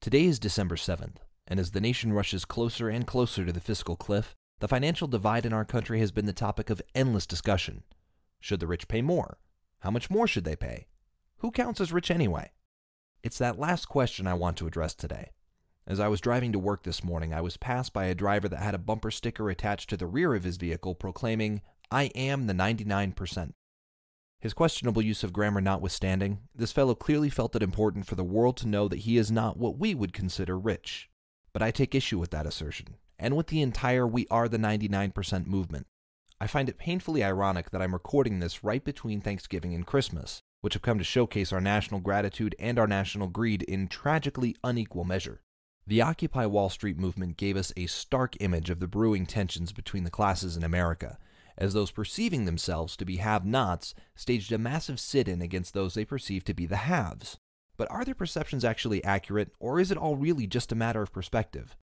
Today is December 7th, and as the nation rushes closer and closer to the fiscal cliff, the financial divide in our country has been the topic of endless discussion. Should the rich pay more? How much more should they pay? Who counts as rich anyway? It's that last question I want to address today. As I was driving to work this morning, I was passed by a driver that had a bumper sticker attached to the rear of his vehicle proclaiming, "I am the 99%. His questionable use of grammar notwithstanding, this fellow clearly felt it important for the world to know that he is not what we would consider rich. But I take issue with that assertion, and with the entire "we are the 99% movement. I find it painfully ironic that I'm recording this right between Thanksgiving and Christmas, which have come to showcase our national gratitude and our national greed in tragically unequal measure. The Occupy Wall Street movement gave us a stark image of the brewing tensions between the classes in America, as those perceiving themselves to be have-nots staged a massive sit-in against those they perceive to be the haves. But are their perceptions actually accurate, or is it all really just a matter of perspective?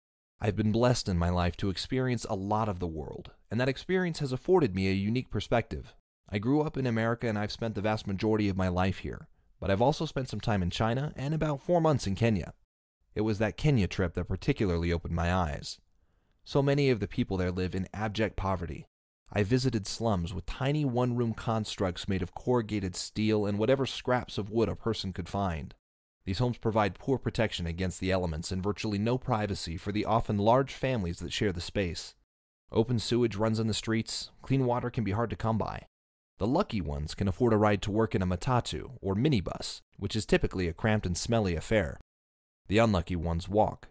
I've been blessed in my life to experience a lot of the world, and that experience has afforded me a unique perspective. I grew up in America and I've spent the vast majority of my life here, but I've also spent some time in China and about 4 months in Kenya. It was that Kenya trip that particularly opened my eyes. So many of the people there live in abject poverty. I visited slums with tiny one-room constructs made of corrugated steel and whatever scraps of wood a person could find. These homes provide poor protection against the elements and virtually no privacy for the often large families that share the space. Open sewage runs in the streets, clean water can be hard to come by. The lucky ones can afford a ride to work in a matatu or minibus, which is typically a cramped and smelly affair. The unlucky ones walk.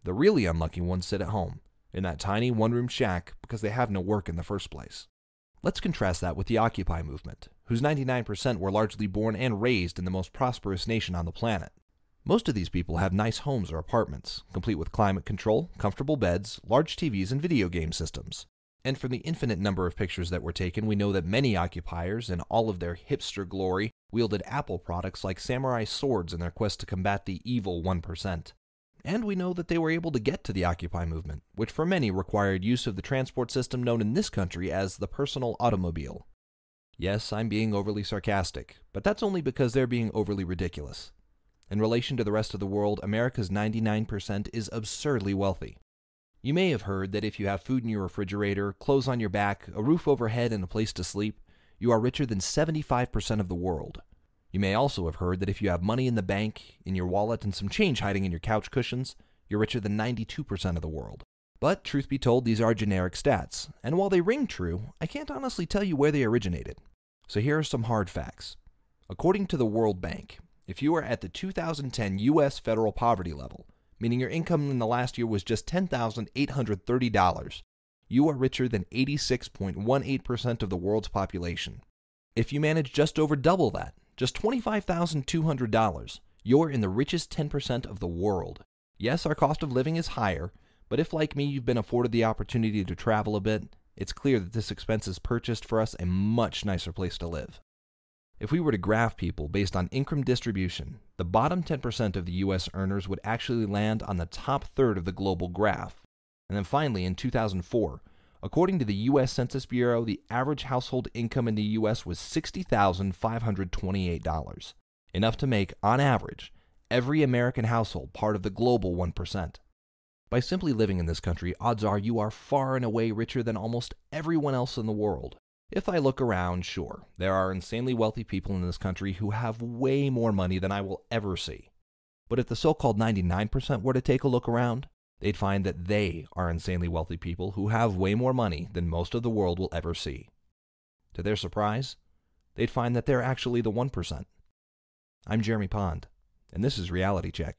The really unlucky ones sit at home, in that tiny one-room shack because they have no work in the first place. Let's contrast that with the Occupy movement, whose 99% were largely born and raised in the most prosperous nation on the planet. Most of these people have nice homes or apartments, complete with climate control, comfortable beds, large TVs, and video game systems. And from the infinite number of pictures that were taken, we know that many occupiers, in all of their hipster glory, wielded Apple products like samurai swords in their quest to combat the evil 1%. And we know that they were able to get to the Occupy movement, which for many required use of the transport system known in this country as the personal automobile. Yes, I'm being overly sarcastic, but that's only because they're being overly ridiculous. In relation to the rest of the world, America's 99% is absurdly wealthy. You may have heard that if you have food in your refrigerator, clothes on your back, a roof overhead, and a place to sleep, you are richer than 75% of the world. You may also have heard that if you have money in the bank, in your wallet, and some change hiding in your couch cushions, you're richer than 92% of the world. But truth be told, these are generic stats, and while they ring true, I can't honestly tell you where they originated. So here are some hard facts. According to the World Bank, if you are at the 2010 U.S. federal poverty level, meaning your income in the last year was just $10,830, you are richer than 86.18% of the world's population. If you manage just over double that, just $25,200, you're in the richest 10% of the world. Yes, our cost of living is higher, but if like me you've been afforded the opportunity to travel a bit, it's clear that this expense has purchased for us a much nicer place to live. If we were to graph people based on income distribution, the bottom 10% of the U.S. earners would actually land on the top third of the global graph. And then finally, in 2004, according to the U.S. Census Bureau, the average household income in the U.S. was $60,528, enough to make, on average, every American household part of the global 1%. By simply living in this country, odds are you are far and away richer than almost everyone else in the world. If I look around, sure, there are insanely wealthy people in this country who have way more money than I will ever see. But if the so-called 99% were to take a look around, they'd find that they are insanely wealthy people who have way more money than most of the world will ever see. To their surprise, they'd find that they're actually the 1%. I'm Jeremy Pond, and this is Reality Check.